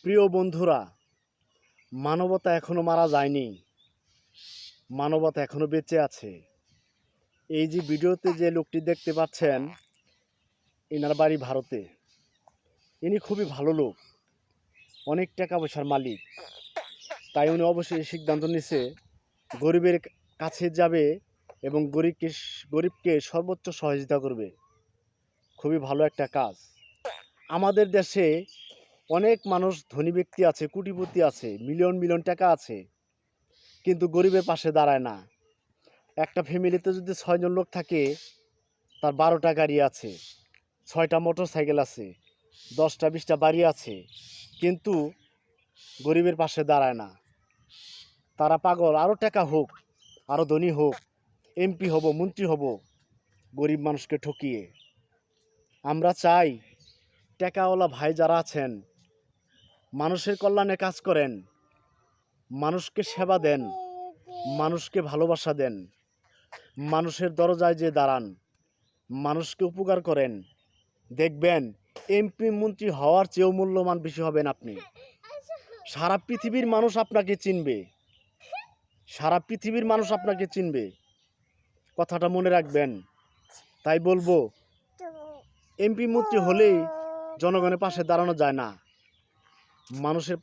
প্রিয় বন্ধুরা, মানবতা এখনো মারা যায়নি, মানবতা এখনো বেঁচে আছে। এই যে ভিডিওতে যে লোকটি দেখতে পাচ্ছেন, এনার বাড়ি ভারতে। ইনি খুবই ভালো লোক, অনেক টাকা পয়সার মালিক। তাই উনি অবশ্যই সিদ্ধান্ত নিছে গরিবের কাছে যাবে এবং গরিবকে সর্বোচ্চ সহযোগিতা করবে। খুবই ভালো একটা কাজ। আমাদের দেশে অনেক মানুষ ধনী ব্যক্তি আছে, কোটিপতি আছে, মিলিয়ন মিলিয়ন টাকা আছে, কিন্তু গরিবের পাশে দাঁড়ায় না। একটা ফ্যামিলিতে যদি 6 জন লোক থাকে, তার 12টা গাড়ি আছে, 6টা মোটর সাইকেল আছে, 10টা 20টা বাড়ি আছে, কিন্তু গরিবের পাশে দাঁড়ায় না। তারা পাগল, আরও টাকা হোক, আরও ধনী হোক, এমপি হব, মন্ত্রী হব, গরিব মানুষকে ঠকিয়ে। আমরা চাই টাকাওয়ালা ভাই যারা আছেন, মানুষের কল্যাণে কাজ করেন, মানুষকে সেবা দেন, মানুষকে ভালোবাসা দেন, মানুষের দরজায় যে দাঁড়ান, মানুষকে উপকার করেন, দেখবেন এমপি মন্ত্রী হওয়ার চেয়েও মূল্যবান বেশি হবেন আপনি। সারা পৃথিবীর মানুষ আপনাকে চিনবে, সারা পৃথিবীর মানুষ আপনাকে চিনবে। কথাটা মনে রাখবেন। তাই বলবো, এমপি মন্ত্রী হলেই জনগণের পাশে দাঁড়ানো যায় না, মানুষের